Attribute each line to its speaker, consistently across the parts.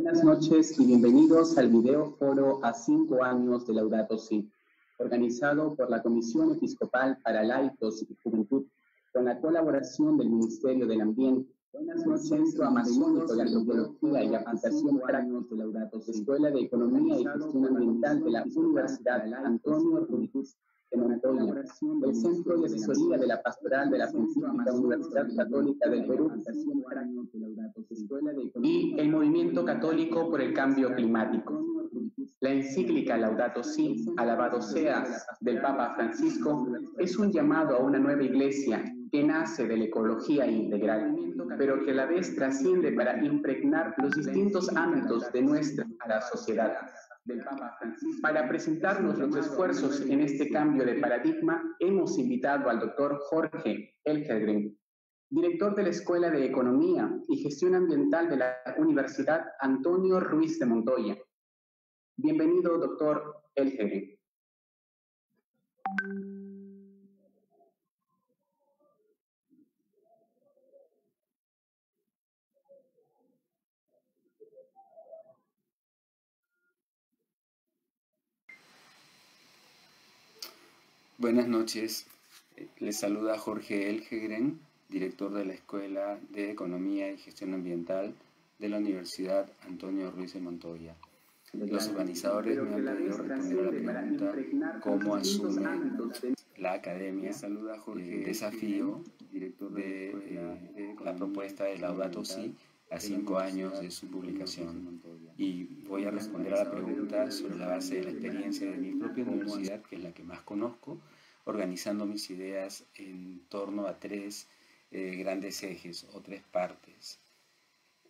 Speaker 1: Buenas noches y bienvenidos al video foro a 5 años de Laudato Si, organizado por la Comisión Episcopal para Laicos y Juventud, con la colaboración del Ministerio del Ambiente. Buenas noches, Centro Amazónico de Antropología y Aplicación Práctica de Laudato Si, Escuela de Economía y Gestión Ambiental de la Universidad Antonio Ruiz de Montoya, el Centro de Asesoría de la Pastoral de la Pontificia Universidad Católica del Perú, y el Movimiento Católico por el Cambio Climático. La encíclica Laudato Si, alabado seas, del Papa Francisco, es un llamado a una nueva iglesia que nace de la ecología integral, pero que a la vez trasciende para impregnar los distintos ámbitos de nuestra sociedad. Para presentarnos los esfuerzos en este cambio de paradigma, hemos invitado al doctor Jorge Elhegren, director de la Escuela de Economía y Gestión Ambiental de la Universidad Antonio Ruiz de Montoya. Bienvenido, doctor Elhegren.
Speaker 2: Buenas noches, les saluda Jorge Elhegren, director de la Escuela de Economía y Gestión Ambiental de la Universidad Antonio Ruiz de Montoya. Los organizadores me han pedido responder a la pregunta ¿cómo asume la academia el desafío de la propuesta de Laudato Si a 5 años de su publicación? Y voy a responder a la pregunta sobre la base de la experiencia de mi propia universidad, que es la que más conozco, organizando mis ideas en torno a 3 grandes ejes o 3 partes.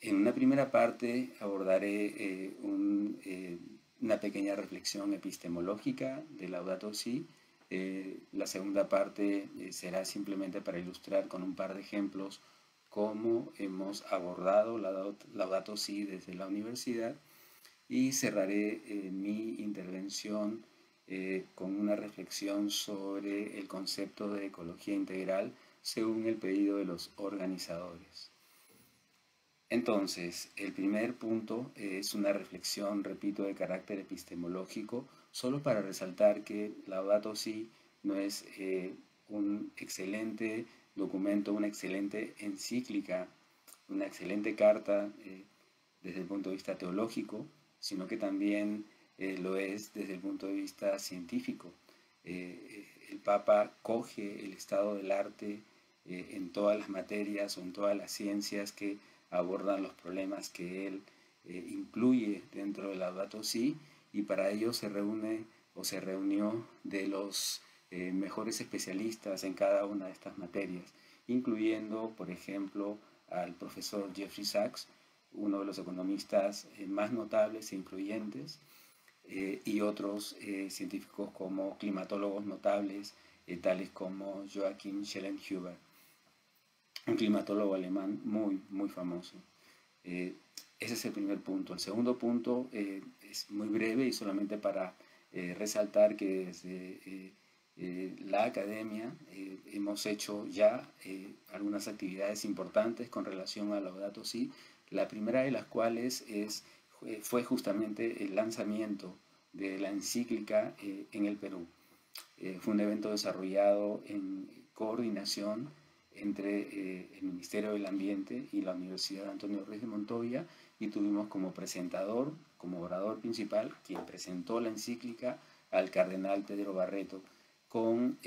Speaker 2: En una primera parte abordaré una pequeña reflexión epistemológica de Laudato Si. La segunda parte será simplemente para ilustrar con un par de ejemplos cómo hemos abordado Laudato Si desde la universidad, y cerraré mi intervención con una reflexión sobre el concepto de ecología integral según el pedido de los organizadores. Entonces, el primer punto es una reflexión, repito, de carácter epistemológico, solo para resaltar que Laudato Si no es un excelente documento, una excelente encíclica, una excelente carta desde el punto de vista teológico, sino que también lo es desde el punto de vista científico. El Papa coge el estado del arte en todas las materias o en todas las ciencias que abordan los problemas que él incluye dentro del Laudato Si, y para ello se reúne o se reunió de los mejores especialistas en cada una de estas materias, incluyendo, por ejemplo, al profesor Jeffrey Sachs, uno de los economistas más notables e influyentes, y otros científicos como climatólogos notables, tales como Joachim Schellenhuber, un climatólogo alemán muy famoso. Ese es el primer punto. El segundo punto es muy breve y solamente para resaltar que desde la academia hemos hecho ya algunas actividades importantes con relación a Laudato Si, la primera de las cuales fue justamente el lanzamiento de la encíclica en el Perú. Fue un evento desarrollado en coordinación entre el Ministerio del Ambiente y la Universidad Antonio Ruiz de Montoya, y tuvimos como presentador, como orador principal, quien presentó la encíclica, al cardenal Pedro Barreto, con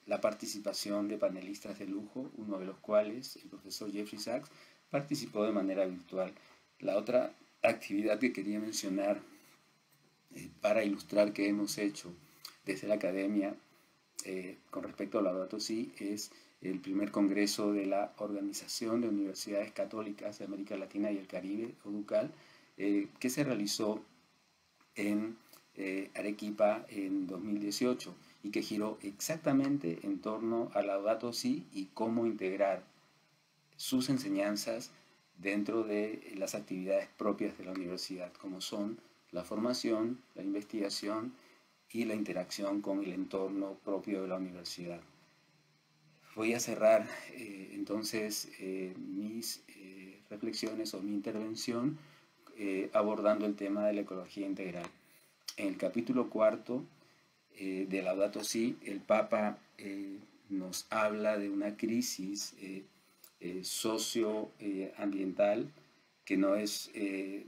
Speaker 2: la participación de panelistas de lujo, uno de los cuales, el profesor Jeffrey Sachs, participó de manera virtual. La otra actividad que quería mencionar para ilustrar qué hemos hecho desde la academia con respecto a Laudato Si es el primer congreso de la Organización de Universidades Católicas de América Latina y el Caribe, ODUCAL, que se realizó en Arequipa en 2018 y que giró exactamente en torno a Laudato Si y cómo integrar sus enseñanzas dentro de las actividades propias de la universidad, como son la formación, la investigación y la interacción con el entorno propio de la universidad. Voy a cerrar entonces mis reflexiones o mi intervención abordando el tema de la ecología integral. En el capítulo cuarto de Laudato Si, el Papa nos habla de una crisis socioambiental que no es el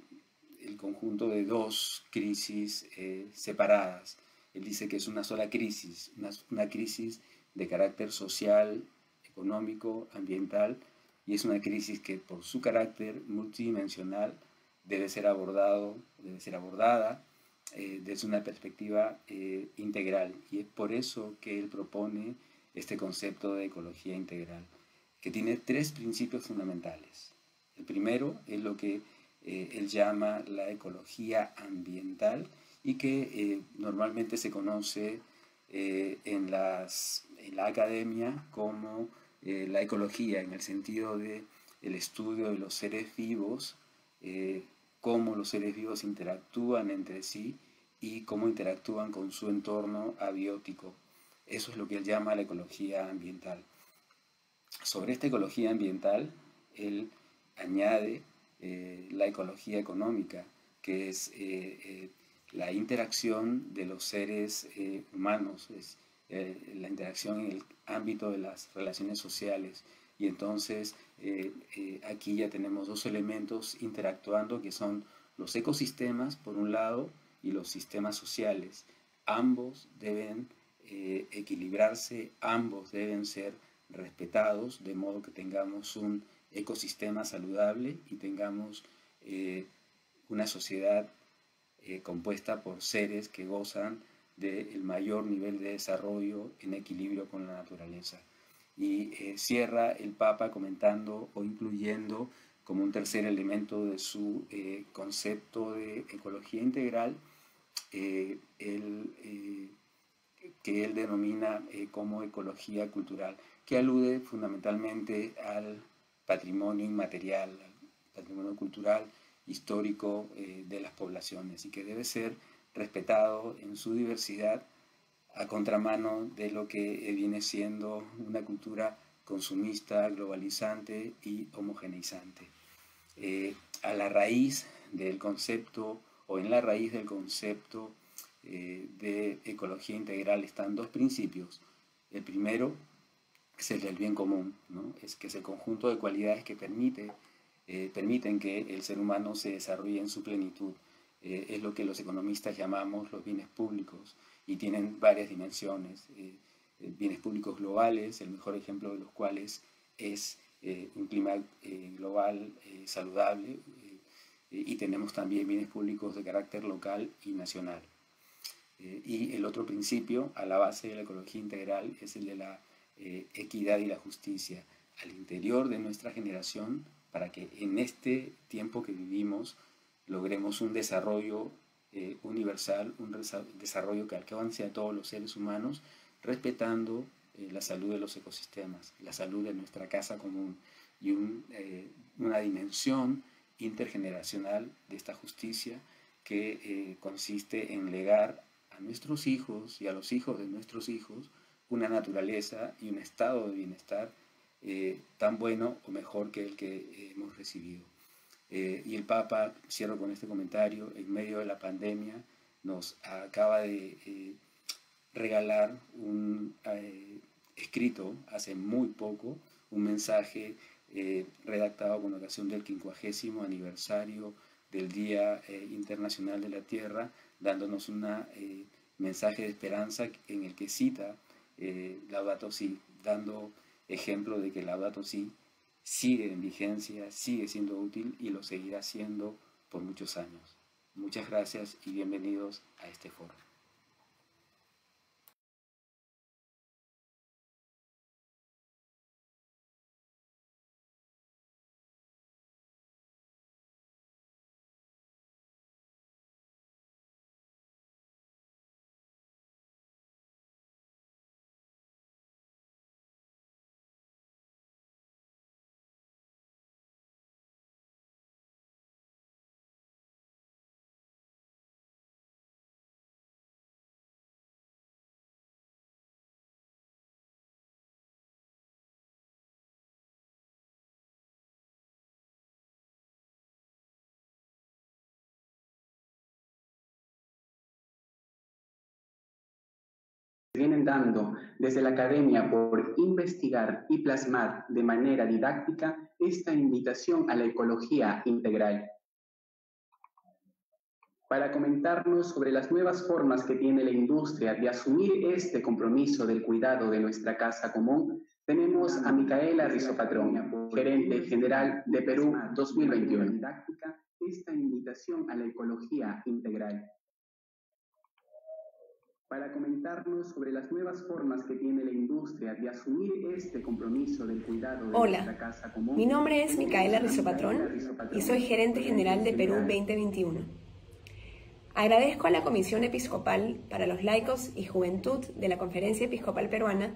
Speaker 2: conjunto de dos crisis separadas. Él dice que es una sola crisis, una crisis de carácter social, económico, ambiental, y es una crisis que por su carácter multidimensional debe ser abordada desde una perspectiva integral. Y es por eso que él propone este concepto de ecología integral, que tiene tres principios fundamentales. El primero es lo que él llama la ecología ambiental y que normalmente se conoce en la academia como la ecología, en el sentido de el estudio de los seres vivos, cómo los seres vivos interactúan entre sí y cómo interactúan con su entorno abiótico. Eso es lo que él llama la ecología ambiental. Sobre esta ecología ambiental, él añade la ecología económica, que es la interacción de los seres humanos, es la interacción en el ámbito de las relaciones sociales. Y entonces aquí ya tenemos dos elementos interactuando, que son los ecosistemas, por un lado, y los sistemas sociales. Ambos deben equilibrarse, ambos deben ser respetados, de modo que tengamos un ecosistema saludable y tengamos una sociedad compuesta por seres que gozan del mayor nivel de desarrollo en equilibrio con la naturaleza. Y cierra el Papa comentando o incluyendo como un tercer elemento de su concepto de ecología integral, que él denomina como ecología cultural, que alude fundamentalmente al patrimonio inmaterial, al patrimonio cultural histórico de las poblaciones, y que debe ser respetado en su diversidad, a contramano de lo que viene siendo una cultura consumista, globalizante y homogeneizante. A la raíz del concepto, o en la raíz del concepto de ecología integral, están dos principios. El primero es el del bien común, ¿no? Es que es el conjunto de cualidades que permiten que el ser humano se desarrolle en su plenitud. Es lo que los economistas llamamos los bienes públicos, y tienen varias dimensiones. Bienes públicos globales, el mejor ejemplo de los cuales es un clima global saludable, y tenemos también bienes públicos de carácter local y nacional. Y el otro principio a la base de la ecología integral es el de la equidad y la justicia al interior de nuestra generación, para que en este tiempo que vivimos logremos un desarrollo universal, un desarrollo que alcance a todos los seres humanos, respetando la salud de los ecosistemas, la salud de nuestra casa común, y una dimensión intergeneracional de esta justicia que consiste en legar a nuestros hijos y a los hijos de nuestros hijos una naturaleza y un estado de bienestar tan bueno o mejor que el que hemos recibido. Y el Papa, cierro con este comentario, en medio de la pandemia nos acaba de regalar un escrito hace muy poco, un mensaje redactado con ocasión del 50º aniversario del Día Internacional de la Tierra, dándonos un mensaje de esperanza en el que cita Laudato Si, dando ejemplo de que Laudato Si sigue en vigencia, sigue siendo útil y lo seguirá siendo por muchos años. Muchas gracias y bienvenidos a este foro.
Speaker 1: vienen dando desde la academia por investigar y plasmar de manera didáctica esta invitación a la ecología integral. Para comentarnos sobre las nuevas formas que tiene la industria de asumir este compromiso del cuidado de nuestra casa común, tenemos a Micaela Rizopatrón, gerente general de Perú 2021. Didáctica esta invitación a la ecología integral. Para comentarnos sobre las nuevas formas que tiene la industria de asumir este compromiso del cuidado de nuestra casa común.
Speaker 3: Mi nombre es Micaela Rizopatrón y soy gerente general de Perú 2021. Agradezco a la Comisión Episcopal para los Laicos y Juventud de la Conferencia Episcopal Peruana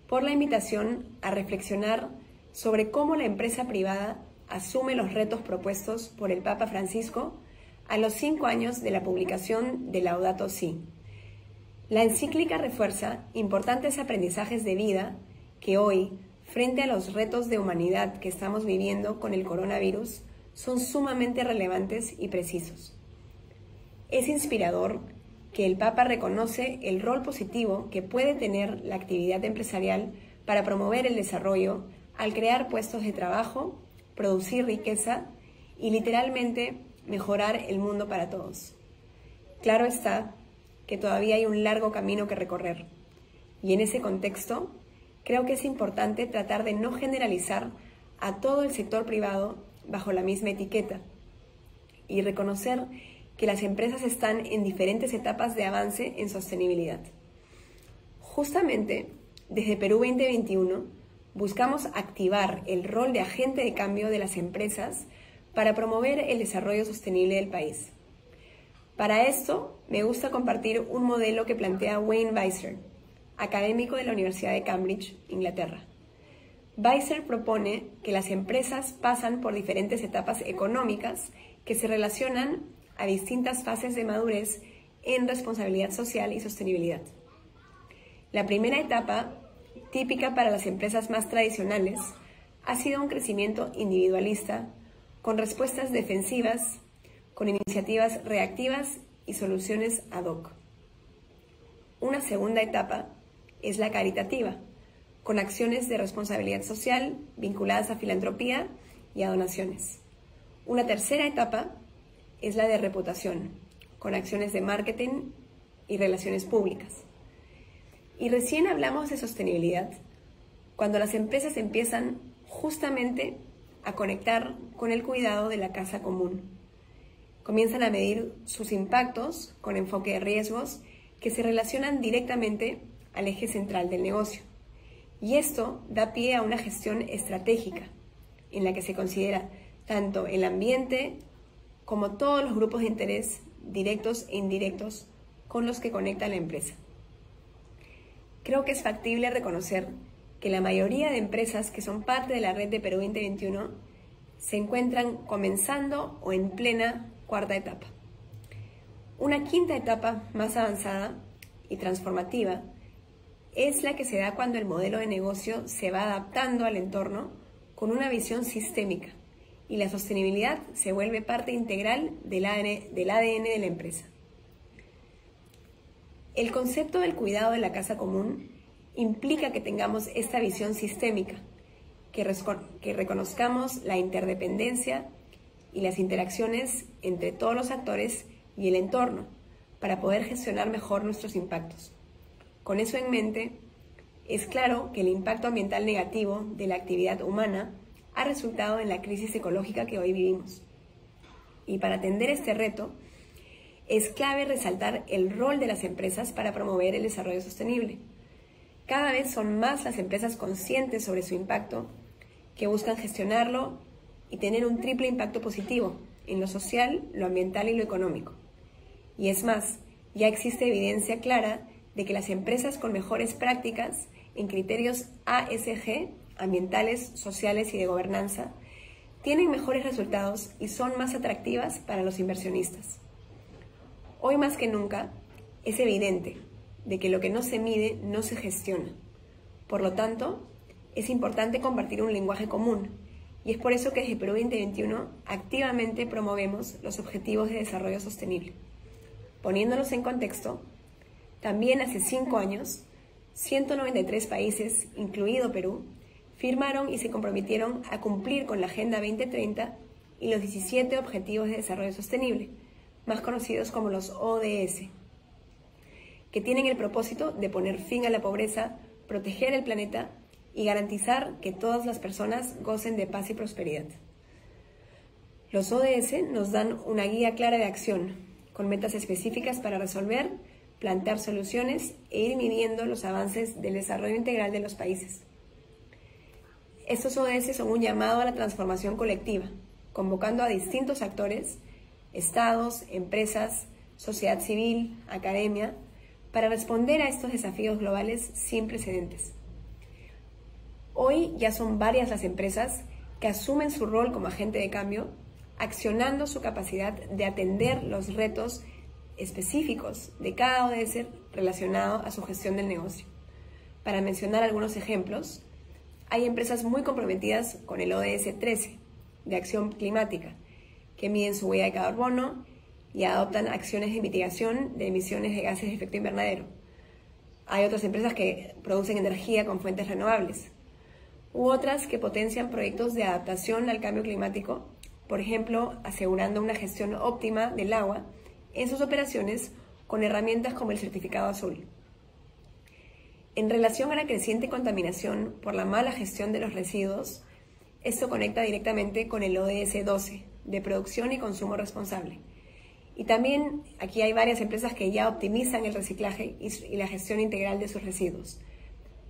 Speaker 3: por la invitación a reflexionar sobre cómo la empresa privada asume los retos propuestos por el Papa Francisco a los 5 años de la publicación de Laudato Si. La encíclica refuerza importantes aprendizajes de vida que hoy, frente a los retos de humanidad que estamos viviendo con el coronavirus, son sumamente relevantes y precisos. Es inspirador que el Papa reconoce el rol positivo que puede tener la actividad empresarial para promover el desarrollo al crear puestos de trabajo, producir riqueza y literalmente mejorar el mundo para todos. Claro está que todavía hay un largo camino que recorrer. Y en ese contexto, creo que es importante tratar de no generalizar a todo el sector privado bajo la misma etiqueta y reconocer que las empresas están en diferentes etapas de avance en sostenibilidad. Justamente, desde Perú 2021, buscamos activar el rol de agente de cambio de las empresas para promover el desarrollo sostenible del país. Para esto, me gusta compartir un modelo que plantea Wayne Weiser, académico de la Universidad de Cambridge, Inglaterra. Weiser propone que las empresas pasan por diferentes etapas económicas que se relacionan a distintas fases de madurez en responsabilidad social y sostenibilidad. La primera etapa, típica para las empresas más tradicionales, ha sido un crecimiento individualista, con respuestas defensivas, con iniciativas reactivas y soluciones ad hoc. Una segunda etapa es la caritativa, con acciones de responsabilidad social vinculadas a filantropía y a donaciones. Una tercera etapa es la de reputación, con acciones de marketing y relaciones públicas. Y recién hablamos de sostenibilidad cuando las empresas empiezan justamente a conectar con el cuidado de la casa común. Comienzan a medir sus impactos con enfoque de riesgos que se relacionan directamente al eje central del negocio. Y esto da pie a una gestión estratégica en la que se considera tanto el ambiente como todos los grupos de interés directos e indirectos con los que conecta la empresa. Creo que es factible reconocer que la mayoría de empresas que son parte de la red de Perú 2021 se encuentran comenzando o en plena cuarta etapa. Una quinta etapa más avanzada y transformativa es la que se da cuando el modelo de negocio se va adaptando al entorno con una visión sistémica y la sostenibilidad se vuelve parte integral del ADN de la empresa. El concepto del cuidado de la casa común implica que tengamos esta visión sistémica, que reconozcamos la interdependencia y las interacciones entre todos los actores y el entorno para poder gestionar mejor nuestros impactos. Con eso en mente, es claro que el impacto ambiental negativo de la actividad humana ha resultado en la crisis ecológica que hoy vivimos. Y para atender este reto, es clave resaltar el rol de las empresas para promover el desarrollo sostenible. Cada vez son más las empresas conscientes sobre su impacto, que buscan gestionarlo y tener un triple impacto positivo en lo social, lo ambiental y lo económico. Y es más, ya existe evidencia clara de que las empresas con mejores prácticas en criterios ASG, ambientales, sociales y de gobernanza, tienen mejores resultados y son más atractivas para los inversionistas. Hoy más que nunca, es evidente de que lo que no se mide no se gestiona. Por lo tanto, es importante compartir un lenguaje común, y es por eso que desde Perú 2021 activamente promovemos los Objetivos de Desarrollo Sostenible. Poniéndolos en contexto, también hace 5 años 193 países, incluido Perú, firmaron y se comprometieron a cumplir con la Agenda 2030 y los 17 Objetivos de Desarrollo Sostenible, más conocidos como los ODS, que tienen el propósito de poner fin a la pobreza, proteger el planeta y garantizar que todas las personas gocen de paz y prosperidad. Los ODS nos dan una guía clara de acción, con metas específicas para resolver, plantear soluciones e ir midiendo los avances del desarrollo integral de los países. Estos ODS son un llamado a la transformación colectiva, convocando a distintos actores, estados, empresas, sociedad civil, academia, para responder a estos desafíos globales sin precedentes. Hoy ya son varias las empresas que asumen su rol como agente de cambio, accionando su capacidad de atender los retos específicos de cada ODS relacionado a su gestión del negocio. Para mencionar algunos ejemplos, hay empresas muy comprometidas con el ODS 13, de acción climática, que miden su huella de carbono y adoptan acciones de mitigación de emisiones de gases de efecto invernadero. Hay otras empresas que producen energía con fuentes renovables, u otras que potencian proyectos de adaptación al cambio climático, por ejemplo, asegurando una gestión óptima del agua en sus operaciones con herramientas como el certificado azul. En relación a la creciente contaminación por la mala gestión de los residuos, esto conecta directamente con el ODS 12, de producción y consumo responsable. Y también aquí hay varias empresas que ya optimizan el reciclaje y la gestión integral de sus residuos.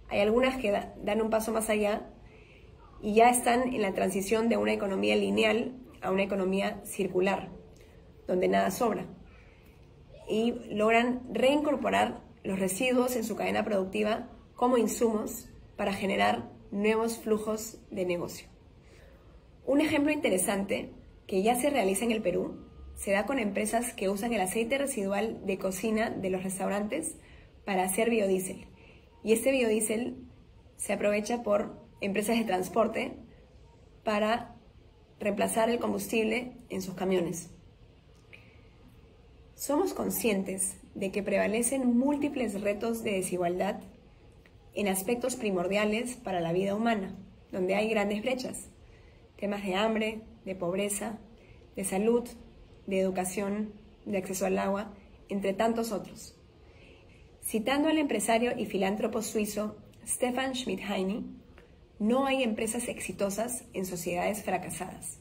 Speaker 3: Hay algunas que dan un paso más allá y ya están en la transición de una economía lineal a una economía circular, donde nada sobra, y logran reincorporar los residuos en su cadena productiva como insumos para generar nuevos flujos de negocio. Un ejemplo interesante que ya se realiza en el Perú se da con empresas que usan el aceite residual de cocina de los restaurantes para hacer biodiesel. Y este biodiesel se aprovecha por empresas de transporte para reemplazar el combustible en sus camiones. Somos conscientes de que prevalecen múltiples retos de desigualdad en aspectos primordiales para la vida humana, donde hay grandes brechas, temas de hambre, de pobreza, de salud, de educación, de acceso al agua, entre tantos otros. Citando al empresario y filántropo suizo Stefan Schmidheiny, no hay empresas exitosas en sociedades fracasadas.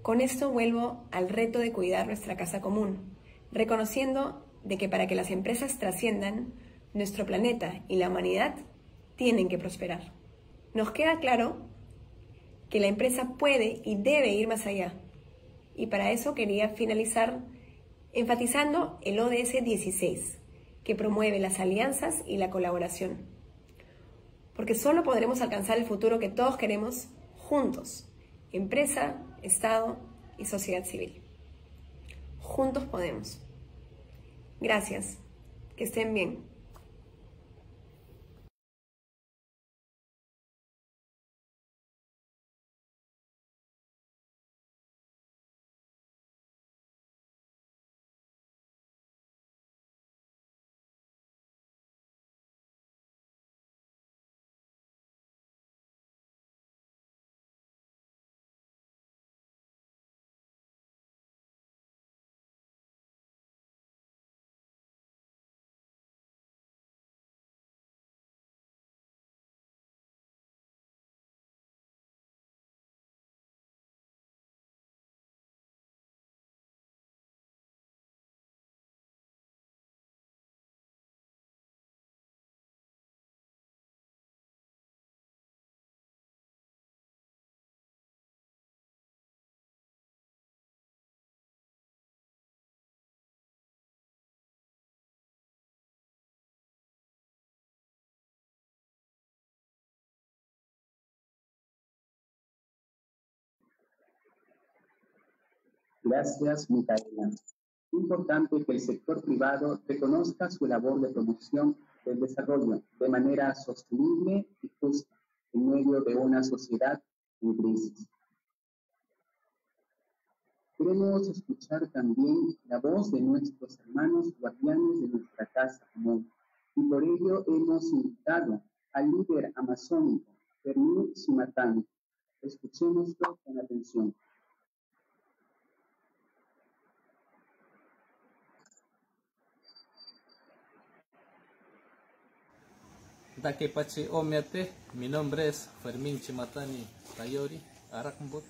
Speaker 3: Con esto vuelvo al reto de cuidar nuestra casa común, reconociendo de que para que las empresas trasciendan, nuestro planeta y la humanidad tienen que prosperar. Nos queda claro que la empresa puede y debe ir más allá, y para eso quería finalizar enfatizando el ODS 16, que promueve las alianzas y la colaboración. Porque solo podremos alcanzar el futuro que todos queremos juntos, empresa, Estado y sociedad civil. Juntos podemos. Gracias. Que estén bien.
Speaker 1: Gracias, Micaela. Es importante que el sector privado reconozca su labor de promoción del desarrollo de manera sostenible y justa en medio de una sociedad en crisis. Queremos escuchar también la voz de nuestros hermanos guardianes de nuestra casa común y por ello hemos invitado al líder amazónico, Fermín Chimatani. Escuchémoslo con atención.
Speaker 4: Dakepachi Omeate, mi nombre es Fermín Chimatani Tayori, Aracmbot,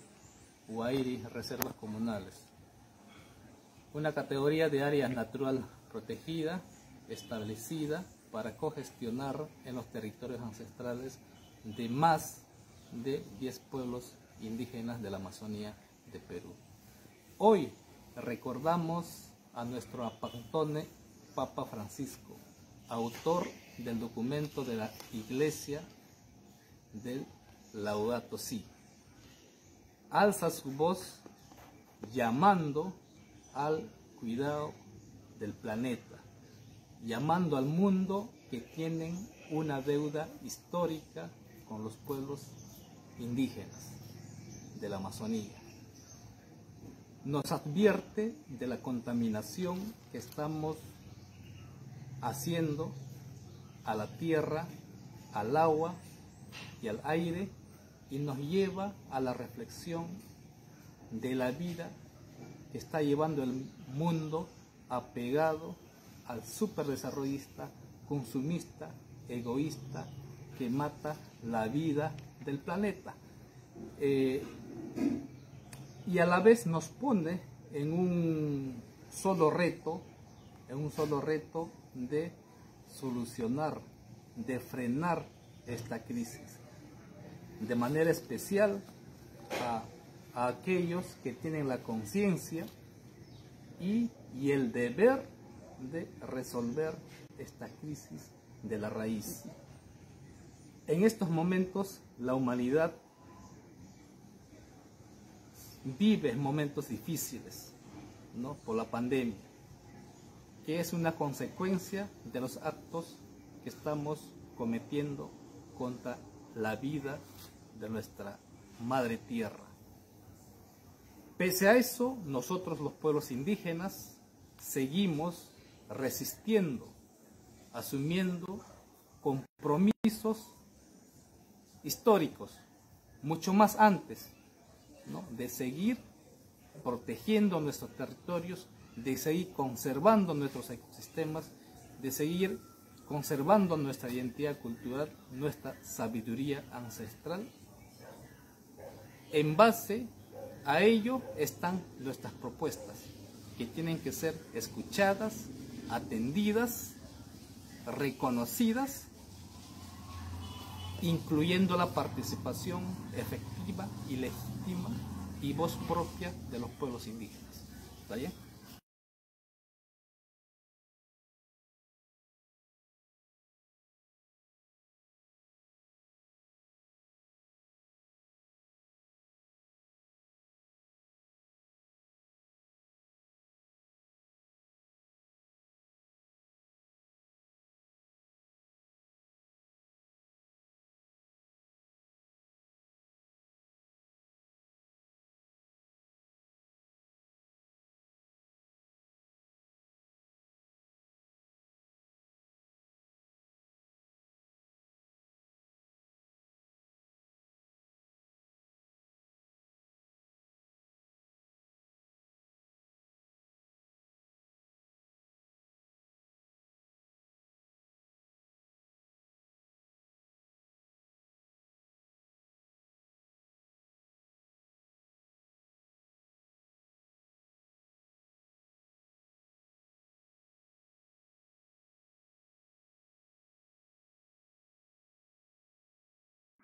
Speaker 4: Huairi, Reservas Comunales. Una categoría de área natural protegida, establecida para cogestionar en los territorios ancestrales de más de 10 pueblos indígenas de la Amazonía de Perú. Hoy recordamos a nuestro apantone Papa Francisco, autor del documento de la Iglesia del Laudato Si. Alza su voz llamando al cuidado del planeta, llamando al mundo que tienen una deuda histórica con los pueblos indígenas de la Amazonía. Nos advierte de la contaminación que estamos haciendo a la tierra, al agua y al aire, y nos lleva a la reflexión de la vida que está llevando el mundo apegado al superdesarrollista, consumista, egoísta, que mata la vida del planeta. Y a la vez nos pone en un solo reto de solucionar, de frenar esta crisis, de manera especial a aquellos que tienen la conciencia y el deber de resolver esta crisis de la raíz. En estos momentos la humanidad vive momentos difíciles, ¿no? Por la pandemia, que es una consecuencia de los actos que estamos cometiendo contra la vida de nuestra madre tierra. Pese a eso, nosotros los pueblos indígenas seguimos resistiendo, asumiendo compromisos históricos, mucho más antes, ¿no?, de seguir protegiendo nuestros territorios, de seguir conservando nuestros ecosistemas, de seguir conservando nuestra identidad cultural, nuestra sabiduría ancestral. En base a ello están nuestras propuestas, que tienen que ser escuchadas, atendidas, reconocidas, incluyendo la participación efectiva y legítima y voz propia de los pueblos indígenas. ¿Está bien?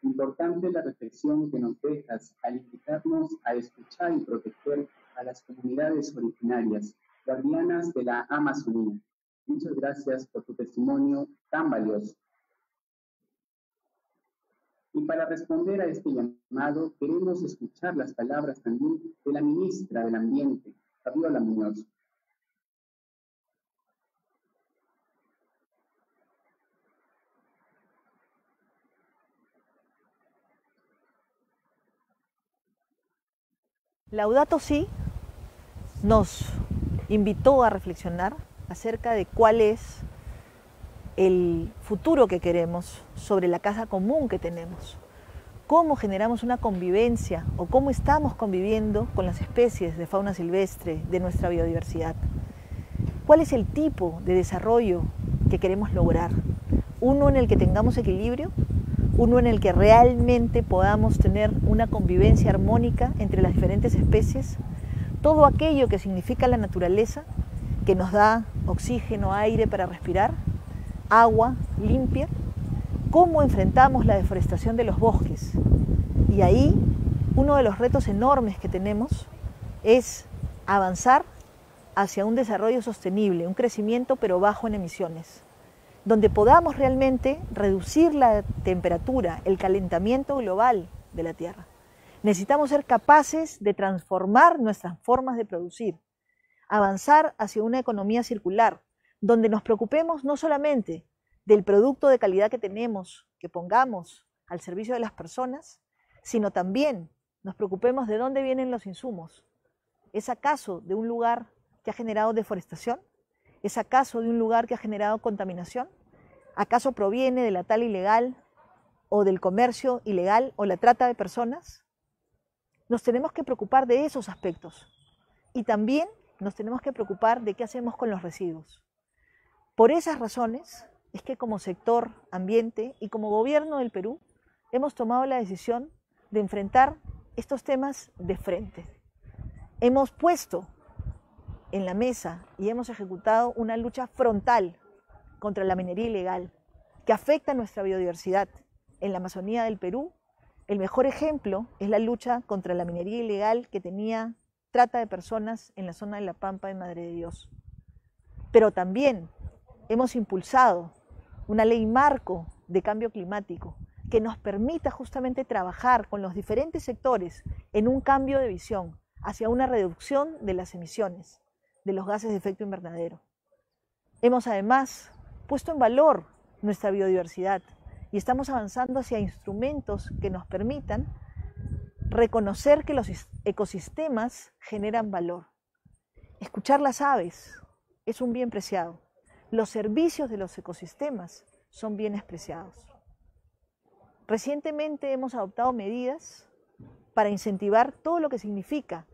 Speaker 1: Importante la reflexión que nos dejas al invitarnos a escuchar y proteger a las comunidades originarias, guardianas de la Amazonía. Muchas gracias por tu testimonio tan valioso. Y para responder a este llamado, queremos escuchar las palabras también de la ministra del Ambiente, Fabiola Muñoz.
Speaker 5: Laudato Si nos invitó a reflexionar acerca de cuál es el futuro que queremos, sobre la casa común que tenemos. Cómo generamos una convivencia o cómo estamos conviviendo con las especies de fauna silvestre, de nuestra biodiversidad. ¿Cuál es el tipo de desarrollo que queremos lograr? Uno en el que tengamos equilibrio, uno en el que realmente podamos tener una convivencia armónica entre las diferentes especies, todo aquello que significa la naturaleza, que nos da oxígeno, aire para respirar, agua limpia, cómo enfrentamos la deforestación de los bosques. Y ahí uno de los retos enormes que tenemos es avanzar hacia un desarrollo sostenible, un crecimiento pero bajo en emisiones, donde podamos realmente reducir la temperatura, el calentamiento global de la Tierra. Necesitamos ser capaces de transformar nuestras formas de producir, avanzar hacia una economía circular, donde nos preocupemos no solamente del producto de calidad que tenemos, que pongamos al servicio de las personas, sino también nos preocupemos de dónde vienen los insumos. ¿Es acaso de un lugar que ha generado deforestación? ¿Es acaso de un lugar que ha generado contaminación? ¿Acaso proviene de la tala ilegal o del comercio ilegal o la trata de personas? Nos tenemos que preocupar de esos aspectos y también nos tenemos que preocupar de qué hacemos con los residuos. Por esas razones es que como sector ambiente y como gobierno del Perú hemos tomado la decisión de enfrentar estos temas de frente. Hemos puesto en la mesa y hemos ejecutado una lucha frontal contra la minería ilegal que afecta a nuestra biodiversidad. En la Amazonía del Perú, el mejor ejemplo es la lucha contra la minería ilegal que tenía trata de personas en la zona de La Pampa de Madre de Dios. Pero también hemos impulsado una ley marco de cambio climático que nos permita justamente trabajar con los diferentes sectores en un cambio de visión hacia una reducción de las emisiones de los gases de efecto invernadero. Hemos además puesto en valor nuestra biodiversidad y estamos avanzando hacia instrumentos que nos permitan reconocer que los ecosistemas generan valor. Escuchar las aves es un bien preciado. Los servicios de los ecosistemas son bienes preciados. Recientemente hemos adoptado medidas para incentivar todo lo que significa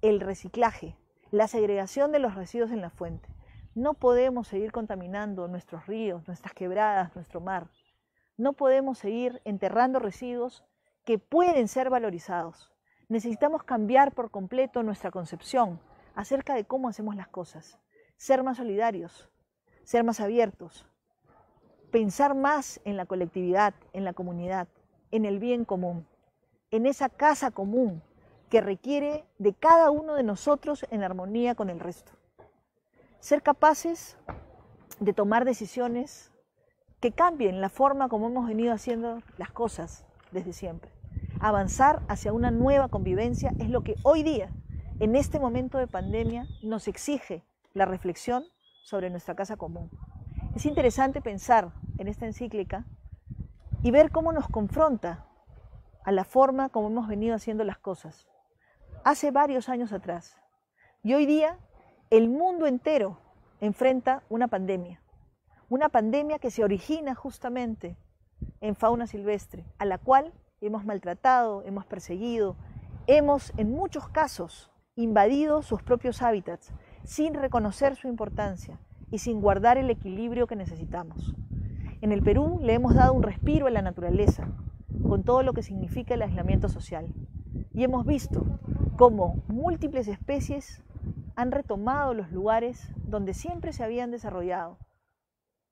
Speaker 5: el reciclaje, la segregación de los residuos en la fuente. No podemos seguir contaminando nuestros ríos, nuestras quebradas, nuestro mar. No podemos seguir enterrando residuos que pueden ser valorizados. Necesitamos cambiar por completo nuestra concepción acerca de cómo hacemos las cosas. Ser más solidarios, ser más abiertos, pensar más en la colectividad, en la comunidad, en el bien común, en esa casa común que requiere de cada uno de nosotros en armonía con el resto. Ser capaces de tomar decisiones que cambien la forma como hemos venido haciendo las cosas desde siempre. Avanzar hacia una nueva convivencia es lo que hoy día, en este momento de pandemia, nos exige la reflexión sobre nuestra casa común. Es interesante pensar en esta encíclica y ver cómo nos confronta a la forma como hemos venido haciendo las cosas. Hace varios años atrás y hoy día el mundo entero enfrenta una pandemia que se origina justamente en fauna silvestre, a la cual hemos maltratado, hemos perseguido, hemos en muchos casos invadido sus propios hábitats sin reconocer su importancia y sin guardar el equilibrio que necesitamos. En el Perú le hemos dado un respiro a la naturaleza, con todo lo que significa el aislamiento social. Y hemos visto cómo múltiples especies han retomado los lugares donde siempre se habían desarrollado.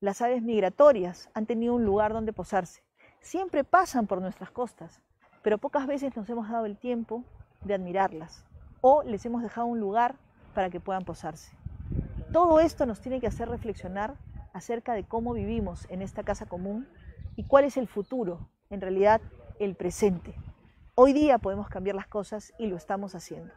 Speaker 5: Las aves migratorias han tenido un lugar donde posarse. Siempre pasan por nuestras costas, pero pocas veces nos hemos dado el tiempo de admirarlas o les hemos dejado un lugar para que puedan posarse. Todo esto nos tiene que hacer reflexionar acerca de cómo vivimos en esta casa común y cuál es el futuro, en realidad el presente. Hoy día podemos cambiar las cosas y lo estamos haciendo.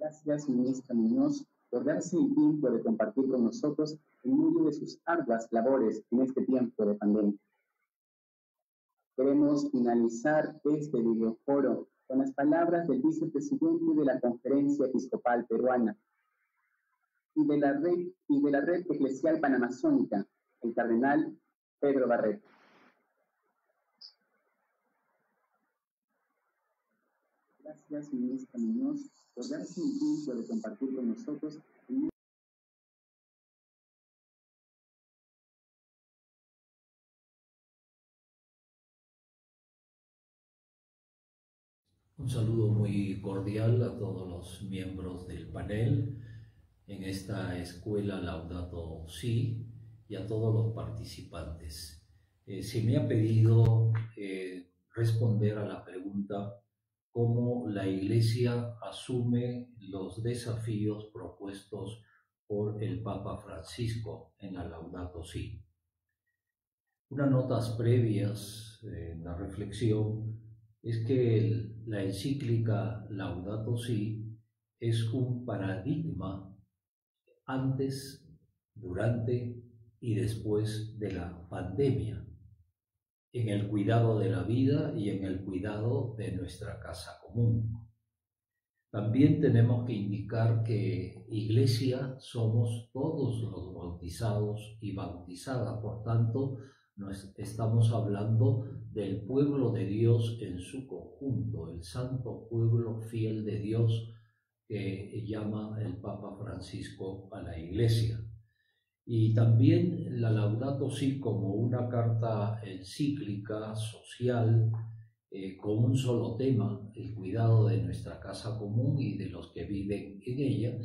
Speaker 1: Gracias, ministra Muñoz, por darse el tiempo de compartir con nosotros en medio de sus arduas labores en este tiempo de pandemia. Queremos finalizar este videoforo con las palabras del vicepresidente de la Conferencia Episcopal Peruana y de la Red Eclesial Panamazónica, el cardenal Pedro Barreto. Gracias, ministra Muñoz, por darse el tiempo de compartir con nosotros.
Speaker 6: Un saludo muy cordial a todos los miembros del panel en esta escuela Laudato Si y a todos los participantes. Se me ha pedido responder a la pregunta cómo la Iglesia asume los desafíos propuestos por el Papa Francisco en la Laudato Si. Unas notas previas en la reflexión es que la encíclica Laudato Si es un paradigma antes, durante y después de la pandemia, en el cuidado de la vida y en el cuidado de nuestra casa común. También tenemos que indicar que Iglesia somos todos los bautizados y bautizadas, por tanto, estamos hablando del pueblo de Dios en su conjunto, el santo pueblo fiel de Dios que llama el Papa Francisco a la Iglesia. Y también la Laudato Si como una carta encíclica social con un solo tema, el cuidado de nuestra casa común y de los que viven en ella,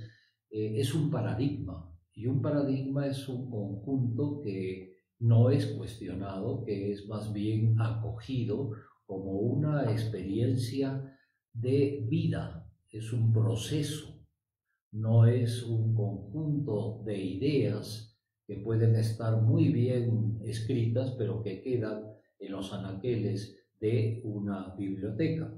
Speaker 6: es un paradigma. Y un paradigma es un conjunto que no es cuestionado, que es más bien acogido como una experiencia de vida. Es un proceso, no es un conjunto de ideas que pueden estar muy bien escritas, pero que quedan en los anaqueles de una biblioteca.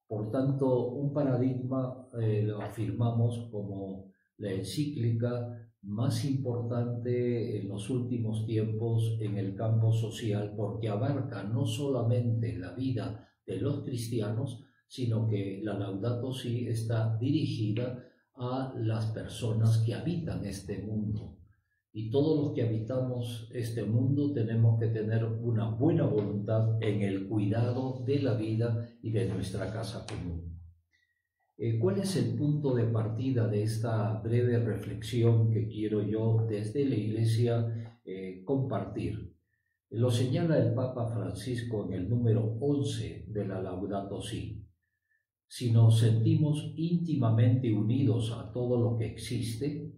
Speaker 6: Por tanto, un paradigma lo afirmamos como la encíclica más importante en los últimos tiempos en el campo social, porque abarca no solamente la vida de los cristianos, sino que la Laudato Si está dirigida a las personas que habitan este mundo. Y todos los que habitamos este mundo tenemos que tener una buena voluntad en el cuidado de la vida y de nuestra casa común. ¿Cuál es el punto de partida de esta breve reflexión que quiero yo desde la Iglesia compartir? Lo señala el Papa Francisco en el número 11 de la Laudato Si. Si nos sentimos íntimamente unidos a todo lo que existe,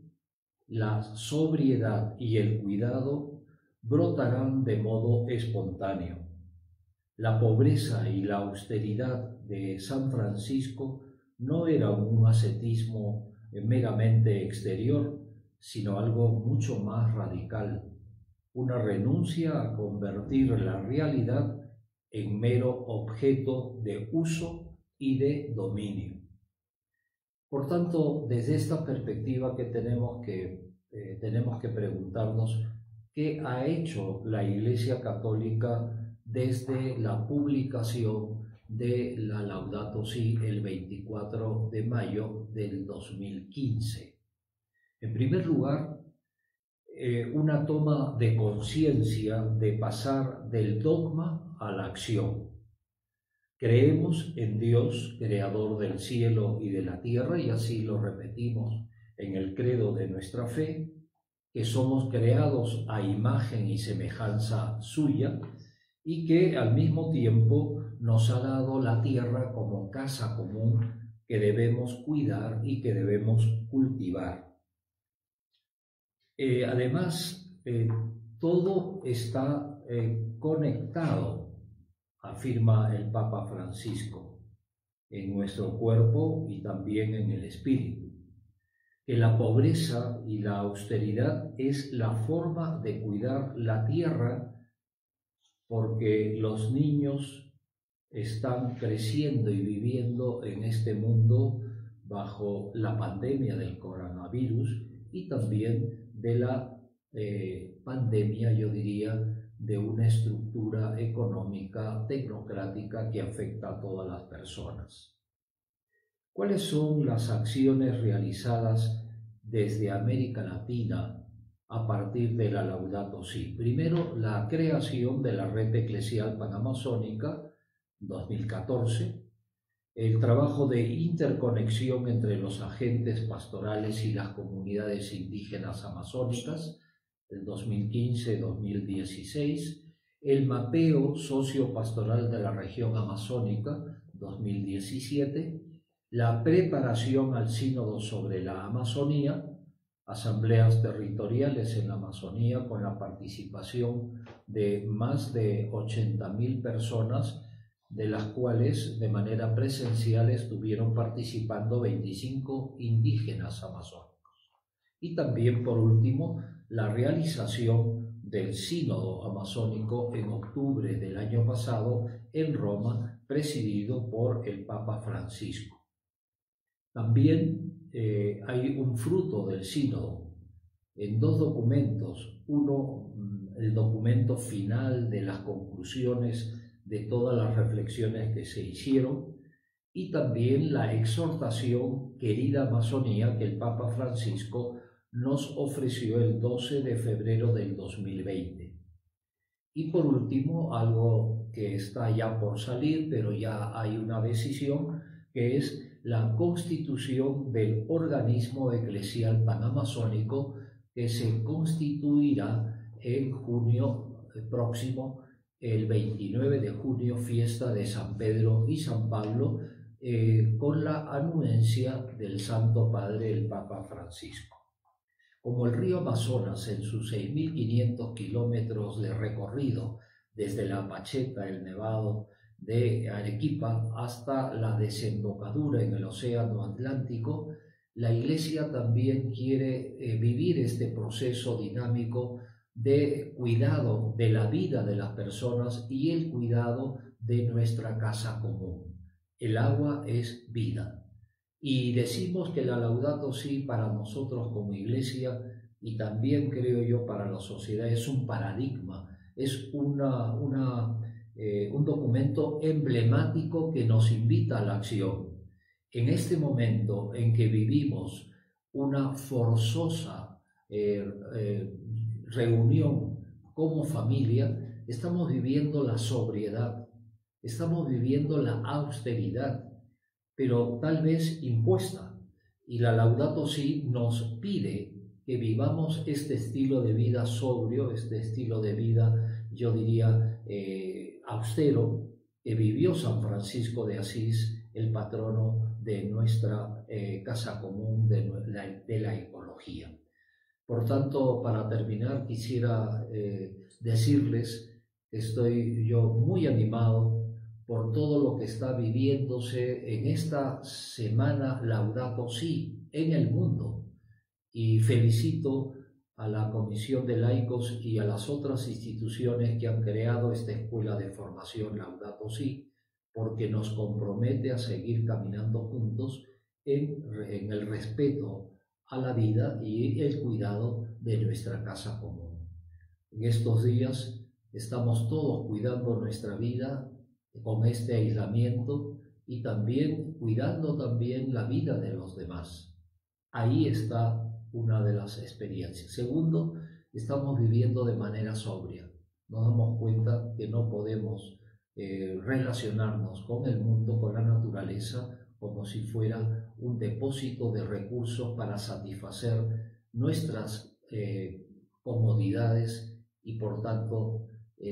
Speaker 6: la sobriedad y el cuidado brotarán de modo espontáneo. La pobreza y la austeridad de San Francisco no era un ascetismo meramente exterior, sino algo mucho más radical, una renuncia a convertir la realidad en mero objeto de uso y de dominio. Por tanto, desde esta perspectiva que tenemos que preguntarnos qué ha hecho la Iglesia Católica desde la publicación de la Laudato Si el 24 de mayo del 2015. En primer lugar, una toma de conciencia de pasar del dogma a la acción. Creemos en Dios, creador del cielo y de la tierra, y así lo repetimos en el credo de nuestra fe, que somos creados a imagen y semejanza suya, y que al mismo tiempo nos ha dado la tierra como casa común que debemos cuidar y que debemos cultivar. Además, todo está conectado, afirma el Papa Francisco, en nuestro cuerpo y también en el espíritu. Que la pobreza y la austeridad es la forma de cuidar la tierra, porque los niños están creciendo y viviendo en este mundo bajo la pandemia del coronavirus y también de la pandemia, yo diría, de una estructura económica tecnocrática que afecta a todas las personas. ¿Cuáles son las acciones realizadas desde América Latina a partir de la Laudato Si? Primero, la creación de la Red Eclesial Panamazónica, 2014, el trabajo de interconexión entre los agentes pastorales y las comunidades indígenas amazónicas, el 2015-2016, el mapeo sociopastoral de la región amazónica, 2017, la preparación al sínodo sobre la Amazonía, asambleas territoriales en la Amazonía con la participación de más de 80.000 personas, de las cuales de manera presencial estuvieron participando 25 indígenas amazónicos. Y también, por último, la realización del Sínodo Amazónico en octubre del año pasado en Roma, presidido por el Papa Francisco. También hay un fruto del sínodo en dos documentos. Uno, el documento final de las conclusiones de todas las reflexiones que se hicieron, y también la exhortación Querida Amazonía que el Papa Francisco nos ofreció el 12 de febrero del 2020. Y por último, algo que está ya por salir, pero ya hay una decisión, que es la constitución del organismo eclesial panamazónico, que se constituirá en junio próximo, el 29 de junio, fiesta de San Pedro y San Pablo, con la anuencia del Santo Padre, el Papa Francisco. Como el río Amazonas, en sus 6.500 kilómetros de recorrido, desde la Pacheta, el Nevado de Arequipa, hasta la desembocadura en el Océano Atlántico, la Iglesia también quiere vivir este proceso dinámico de cuidado de la vida de las personas y el cuidado de nuestra casa común. El agua es vida. Y decimos que la Laudato Si para nosotros como Iglesia, y también creo yo para la sociedad, es un paradigma, es un documento emblemático que nos invita a la acción. En este momento en que vivimos una forzosa reunión como familia, estamos viviendo la sobriedad, estamos viviendo la austeridad, pero tal vez impuesta. Y la Laudato Si nos pide que vivamos este estilo de vida sobrio, este estilo de vida, yo diría, austero, que vivió San Francisco de Asís, el patrono de nuestra casa común, de la ecología. Por tanto, para terminar, quisiera decirles que estoy yo muy animado por todo lo que está viviéndose en esta semana Laudato Si en el mundo, y felicito a la Comisión de Laicos y a las otras instituciones que han creado esta escuela de formación Laudato Si, porque nos compromete a seguir caminando juntos en el respeto a la vida y el cuidado de nuestra casa común. En estos días estamos todos cuidando nuestra vida con este aislamiento y también cuidando también la vida de los demás. Ahí está una de las experiencias. Segundo, estamos viviendo de manera sobria. Nos damos cuenta que no podemos relacionarnos con el mundo, con la naturaleza, como si fuera un depósito de recursos para satisfacer nuestras comodidades, y por tanto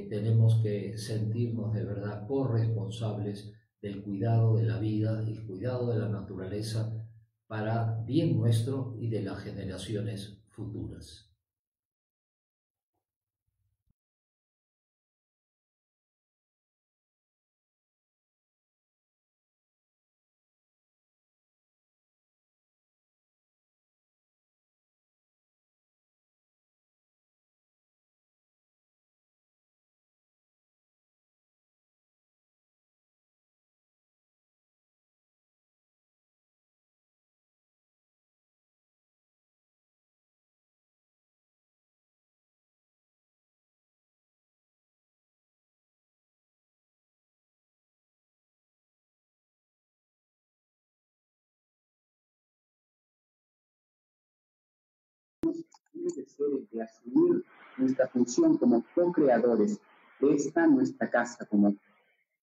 Speaker 6: tenemos que sentirnos de verdad corresponsables del cuidado de la vida y el cuidado de la naturaleza para bien nuestro y de las generaciones futuras.
Speaker 1: el deseo de asumir nuestra función como co-creadores de esta nuestra casa común.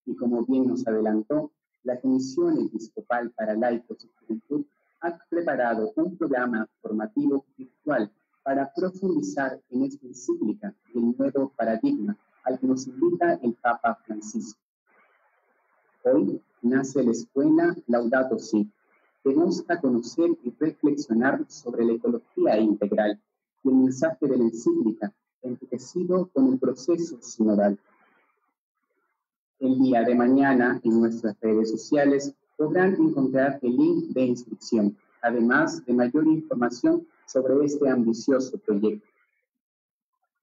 Speaker 1: Y como bien nos adelantó, la Comisión Episcopal para Laicos y Juventud ha preparado un programa formativo virtual para profundizar en esta encíclica del nuevo paradigma al que nos invita el Papa Francisco. Hoy nace la escuela Laudato Si, que busca conocer y reflexionar sobre la ecología integral y el mensaje de la encíclica, enriquecido con el proceso sinodal. El día de mañana en nuestras redes sociales podrán encontrar el link de inscripción, además de mayor información sobre este ambicioso proyecto.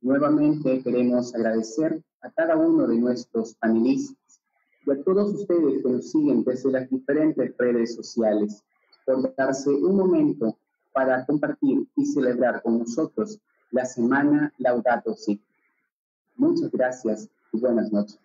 Speaker 1: Nuevamente queremos agradecer a cada uno de nuestros panelistas y a todos ustedes que nos siguen desde las diferentes redes sociales por darse un momento para compartir y celebrar con nosotros la Semana Laudato Si. Muchas gracias y buenas noches.